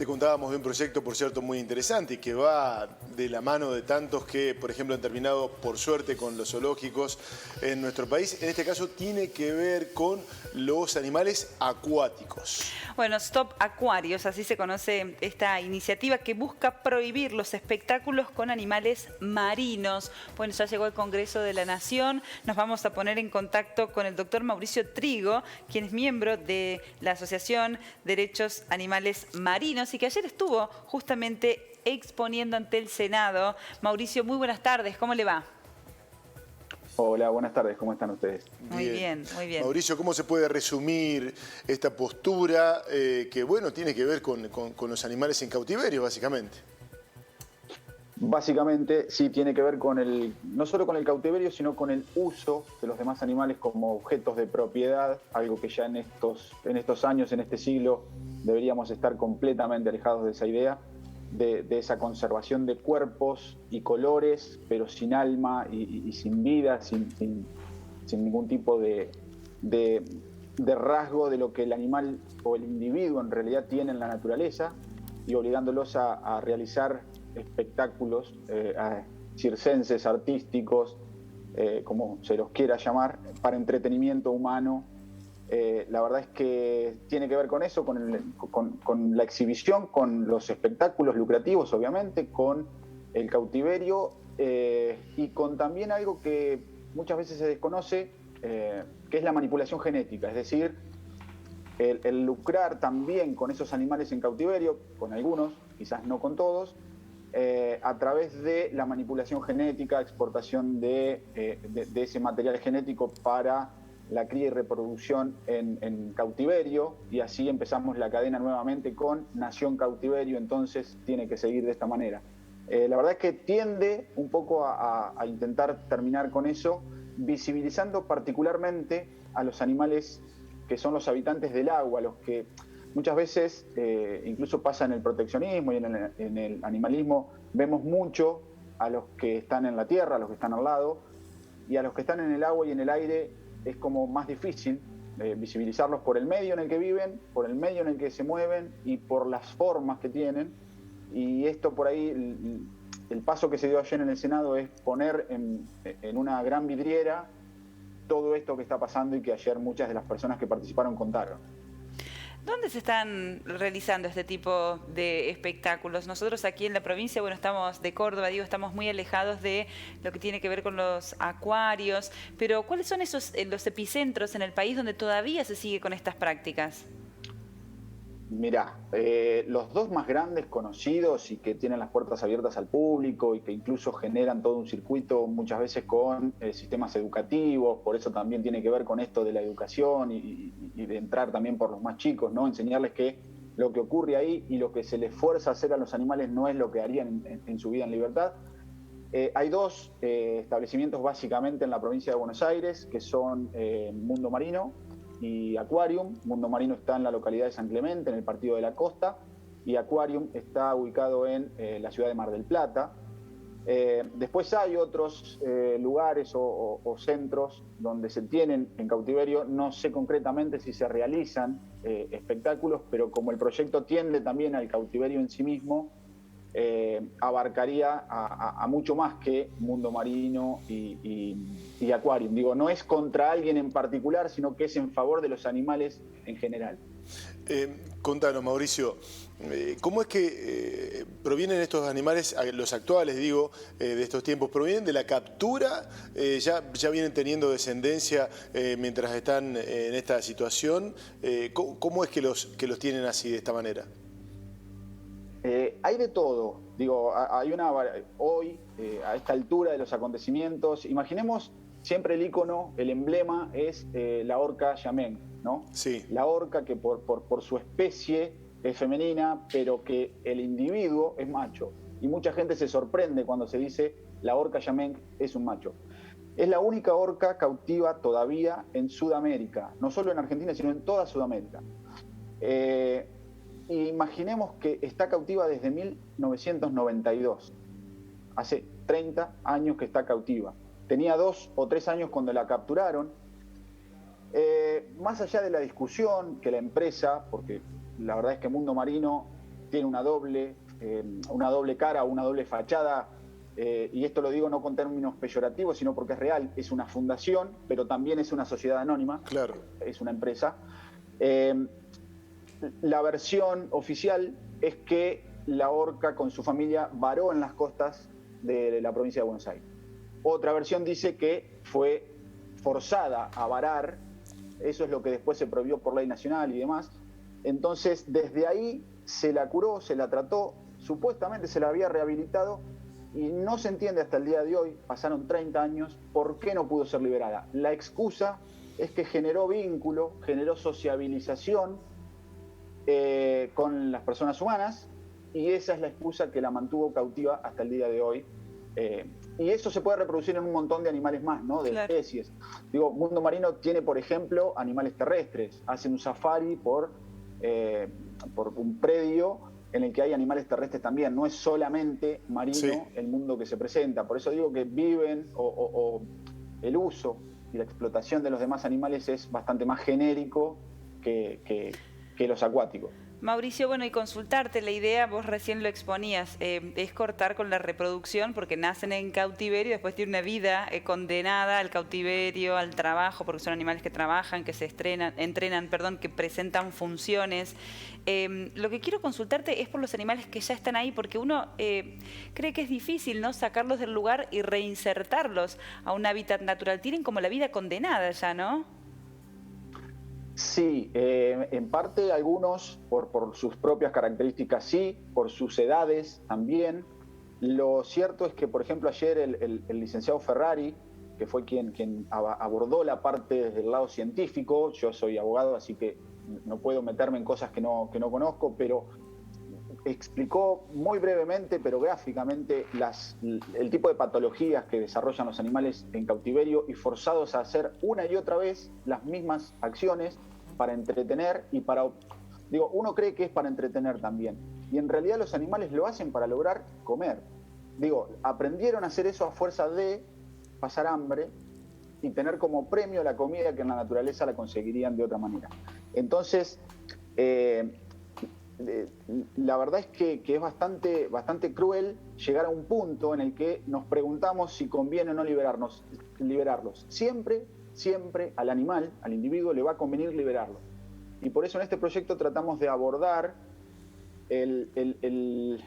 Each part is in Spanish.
te contábamos de un proyecto, por cierto, muy interesante y que va de la mano de tantos que, por ejemplo, han terminado, por suerte, con los zoológicos en nuestro país. En este caso tiene que ver con los animales acuáticos. Bueno, Stop Acuarios, así se conoce esta iniciativa que busca prohibir los espectáculos con animales marinos. Bueno, ya llegó el Congreso de la Nación. Nos vamos a poner en contacto con el doctor Mauricio Trigo, quien es miembro de la Asociación Derechos Animales Marinos y que ayer estuvo justamente exponiendo ante el Senado. Mauricio, muy buenas tardes, ¿cómo le va? Hola, buenas tardes, ¿cómo están ustedes? Muy bien, muy bien. Mauricio, ¿cómo se puede resumir esta postura que, bueno, tiene que ver con los animales en cautiverio, básicamente? Básicamente, sí, tiene que ver con no solo con el cautiverio, sino con el uso de los demás animales como objetos de propiedad, algo que ya en estos años, en este siglo, deberíamos estar completamente alejados de esa idea, de esa conservación de cuerpos y colores, pero sin alma y sin vida, sin ningún tipo de rasgo de lo que el animal o el individuo en realidad tiene en la naturaleza, y obligándolos a realizar espectáculos circenses, artísticos, como se los quiera llamar, para entretenimiento humano. La verdad es que tiene que ver con eso, con la exhibición, con los espectáculos lucrativos, obviamente, con el cautiverio y con también algo que muchas veces se desconoce, que es la manipulación genética, es decir, el lucrar también con esos animales en cautiverio, con algunos, quizás no con todos, a través de la manipulación genética, exportación de ese material genético para la cría y reproducción en cautiverio, y así empezamos la cadena nuevamente con Nación Cautiverio, entonces tiene que seguir de esta manera. La verdad es que tiende un poco a intentar terminar con eso, visibilizando particularmente a los animales que son los habitantes del agua, los que muchas veces, incluso pasa en el proteccionismo y en el animalismo, vemos mucho a los que están en la tierra, a los que están al lado, y a los que están en el agua y en el aire es como más difícil visibilizarlos por el medio en el que viven, por el medio en el que se mueven y por las formas que tienen. Y esto por ahí, el paso que se dio ayer en el Senado es poner en una gran vidriera todo esto que está pasando y que ayer muchas de las personas que participaron contaron. ¿Dónde se están realizando este tipo de espectáculos? Nosotros aquí en la provincia, bueno, estamos de Córdoba, digo, estamos muy alejados de lo que tiene que ver con los acuarios, pero ¿cuáles son los epicentros en el país donde todavía se sigue con estas prácticas? Mirá, los dos más grandes conocidos y que tienen las puertas abiertas al público y que incluso generan todo un circuito muchas veces con sistemas educativos, por eso también tiene que ver con esto de la educación y de entrar también por los más chicos, ¿no? Enseñarles que lo que ocurre ahí y lo que se les fuerza a hacer a los animales no es lo que harían en su vida en libertad. Hay dos establecimientos básicamente en la provincia de Buenos Aires, que son Mundo Marino y Aquarium. Mundo Marino está en la localidad de San Clemente, en el Partido de la Costa, y Aquarium está ubicado en la ciudad de Mar del Plata. Después hay otros lugares o centros donde se tienen en cautiverio. No sé concretamente si se realizan espectáculos, pero como el proyecto tiende también al cautiverio en sí mismo, abarcaría a mucho más que Mundo Marino y Aquarium. Digo, no es contra alguien en particular, sino que es en favor de los animales en general. Contanos, Mauricio, ¿cómo es que provienen estos animales, los actuales, digo, de estos tiempos? ¿Provienen de la captura? ¿Ya vienen teniendo descendencia mientras están en esta situación? ¿Cómo es que los tienen así, de esta manera? Hay de todo. Digo, hoy, a esta altura de los acontecimientos, imaginemos siempre el ícono, el emblema es la orca Yamén, ¿no? Sí. La orca que por su especie es femenina, pero que el individuo es macho. Y mucha gente se sorprende cuando se dice la orca Yamén es un macho. Es la única orca cautiva todavía en Sudamérica, no solo en Argentina, sino en toda Sudamérica. Imaginemos que está cautiva desde 1992, hace 30 años que está cautiva. Tenía 2 o 3 años cuando la capturaron. Más allá de la discusión que la empresa, porque la verdad es que Mundo Marino tiene una doble cara, una doble fachada, y esto lo digo no con términos peyorativos, sino porque es real. Es una fundación, pero también es una sociedad anónima, claro, es una empresa. La versión oficial es que la orca con su familia varó en las costas de la provincia de Buenos Aires. Otra versión dice que fue forzada a varar, eso es lo que después se prohibió por ley nacional y demás. Entonces, desde ahí se la curó, se la trató, supuestamente se la había rehabilitado, y no se entiende hasta el día de hoy, pasaron 30 años, por qué no pudo ser liberada. La excusa es que generó vínculo, generó sociabilización con las personas humanas, y esa es la excusa que la mantuvo cautiva hasta el día de hoy. Y eso se puede reproducir en un montón de animales más, ¿no? De claro. especies. Digo, Mundo Marino tiene, por ejemplo, animales terrestres. Hacen un safari por un predio en el que hay animales terrestres también. No es solamente marino, sí, el mundo que se presenta. Por eso digo que viven o el uso y la explotación de los demás animales es bastante más genérico que los acuáticos. Mauricio, bueno, y consultarte, la idea, vos recién lo exponías, es cortar con la reproducción porque nacen en cautiverio y después tienen una vida condenada al cautiverio, al trabajo, porque son animales que trabajan, que se entrenan, que presentan funciones. Lo que quiero consultarte es por los animales que ya están ahí, porque uno cree que es difícil, ¿no?, sacarlos del lugar y reinsertarlos a un hábitat natural. Tienen como la vida condenada ya, ¿no? Sí, en parte algunos por sus propias características sí, por sus edades también. Lo cierto es que, por ejemplo, ayer el licenciado Ferrari, que fue quien abordó la parte desde el lado científico, yo soy abogado, así que no puedo meterme en cosas que no conozco, pero explicó muy brevemente, pero gráficamente, el tipo de patologías que desarrollan los animales en cautiverio y forzados a hacer una y otra vez las mismas acciones para entretener y para... Digo, uno cree que es para entretener también, y en realidad los animales lo hacen para lograr comer. Digo, aprendieron a hacer eso a fuerza de pasar hambre y tener como premio la comida que en la naturaleza la conseguirían de otra manera. Entonces, la verdad es que es bastante cruel llegar a un punto en el que nos preguntamos si conviene o no liberarlos. Siempre al animal, al individuo, le va a convenir liberarlo. Y por eso en este proyecto tratamos de abordar el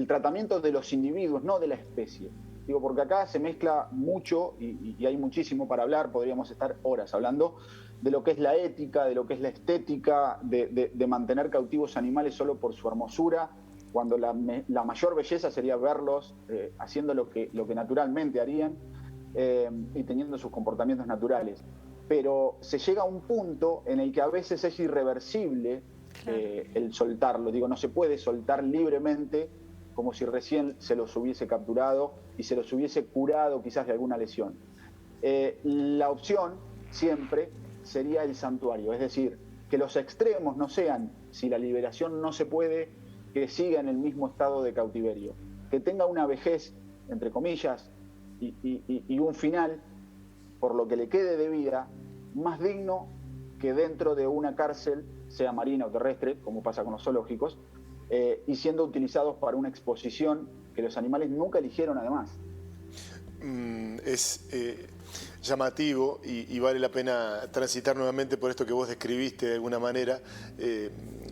tratamiento de los individuos, no de la especie. Digo, porque acá se mezcla mucho y hay muchísimo para hablar, podríamos estar horas hablando de lo que es la ética, de lo que es la estética, de mantener cautivos animales solo por su hermosura, cuando la mayor belleza sería verlos haciendo lo que naturalmente harían y teniendo sus comportamientos naturales. Pero se llega a un punto en el que a veces es irreversible el soltarlo. Digo, no se puede soltar libremente como si recién se los hubiese capturado y se los hubiese curado quizás de alguna lesión. La opción siempre sería el santuario, es decir, que los extremos no sean, si la liberación no se puede, que siga en el mismo estado de cautiverio, que tenga una vejez, entre comillas, y un final, por lo que le quede de vida, más digno que dentro de una cárcel, sea marina o terrestre, como pasa con los zoológicos, y siendo utilizados para una exposición que los animales nunca eligieron además. Es llamativo y vale la pena transitar nuevamente por esto que vos describiste de alguna manera,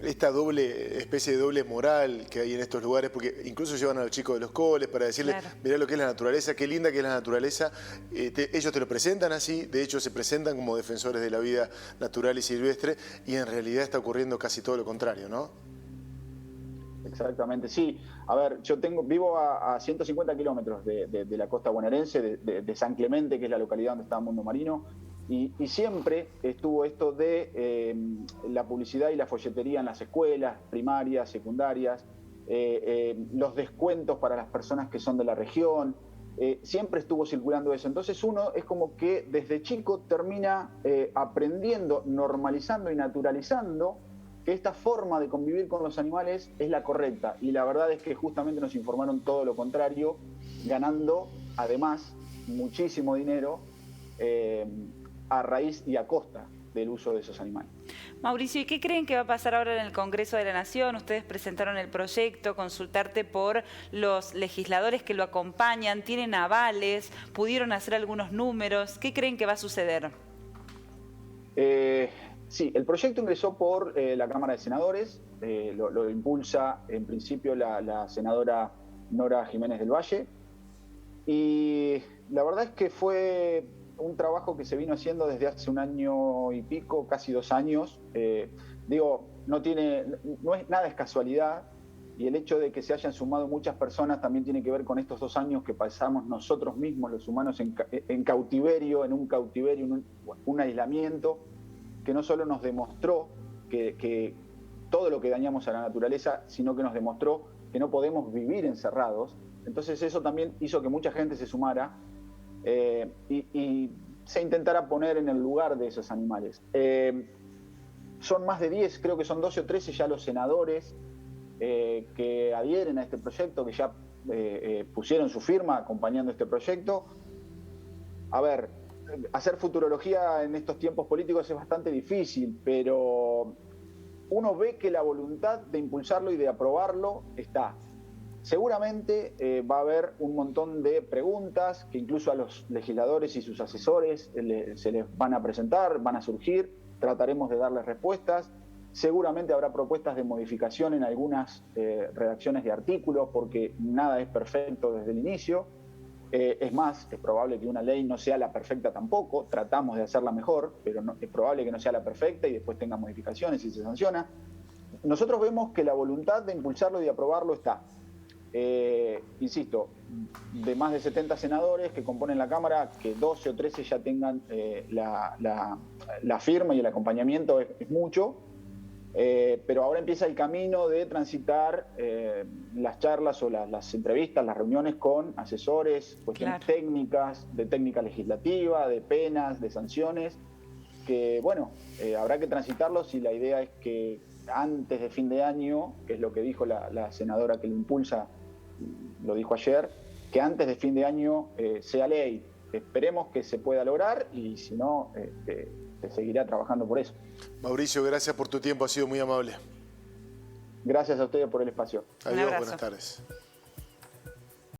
esta especie de doble moral que hay en estos lugares, porque incluso llevan a los chicos de los coles para decirles, claro, mirá lo que es la naturaleza, qué linda que es la naturaleza. Ellos te lo presentan así, de hecho se presentan como defensores de la vida natural y silvestre, y en realidad está ocurriendo casi todo lo contrario, ¿no? Exactamente, sí. A ver, yo vivo a 150 kilómetros de la costa bonaerense, de San Clemente, que es la localidad donde está Mundo Marino, y siempre estuvo esto de la publicidad y la folletería en las escuelas primarias, secundarias, los descuentos para las personas que son de la región, siempre estuvo circulando eso. Entonces uno es como que desde chico termina aprendiendo, normalizando y naturalizando que esta forma de convivir con los animales es la correcta, y la verdad es que justamente nos informaron todo lo contrario, ganando además muchísimo dinero a raíz y a costa del uso de esos animales. Mauricio, ¿y qué creen que va a pasar ahora en el Congreso de la Nación? Ustedes presentaron el proyecto, consultarte por los legisladores que lo acompañan, tienen avales, pudieron hacer algunos números. ¿Qué creen que va a suceder? Sí, el proyecto ingresó por la Cámara de Senadores, lo impulsa en principio la senadora Nora Jiménez del Valle, y la verdad es que fue un trabajo que se vino haciendo desde hace 1 año y pico, casi 2 años. No es nada es casualidad, y el hecho de que se hayan sumado muchas personas también tiene que ver con estos 2 años que pasamos nosotros mismos, los humanos, en cautiverio, un aislamiento, que no solo nos demostró que todo lo que dañamos a la naturaleza, sino que nos demostró que no podemos vivir encerrados. Entonces eso también hizo que mucha gente se sumara y se intentara poner en el lugar de esos animales. Son más de 10, creo que son 12 o 13 ya los senadores que adhieren a este proyecto, que ya pusieron su firma acompañando este proyecto. A ver, hacer futurología en estos tiempos políticos es bastante difícil, pero uno ve que la voluntad de impulsarlo y de aprobarlo está. Seguramente va a haber un montón de preguntas que incluso a los legisladores y sus asesores se les van a presentar, van a surgir, trataremos de darles respuestas. Seguramente habrá propuestas de modificación en algunas redacciones de artículos, porque nada es perfecto desde el inicio. Es más, es probable que una ley no sea la perfecta tampoco, tratamos de hacerla mejor, pero es probable que no sea la perfecta y después tenga modificaciones y se sanciona. Nosotros vemos que la voluntad de impulsarlo y de aprobarlo está. Insisto, de más de 70 senadores que componen la Cámara, que 12 o 13 ya tengan la firma y el acompañamiento es mucho. Pero ahora empieza el camino de transitar las charlas o las entrevistas, las reuniones con asesores, cuestiones técnicas, de técnica legislativa, de penas, de sanciones, que bueno, habrá que transitarlos, y la idea es que antes de fin de año, que es lo que dijo la senadora que lo impulsa, lo dijo ayer, que antes de fin de año sea ley. Esperemos que se pueda lograr, y si no, se seguirá trabajando por eso. Mauricio, gracias por tu tiempo, ha sido muy amable. Gracias a ustedes por el espacio. Adiós, buenas tardes.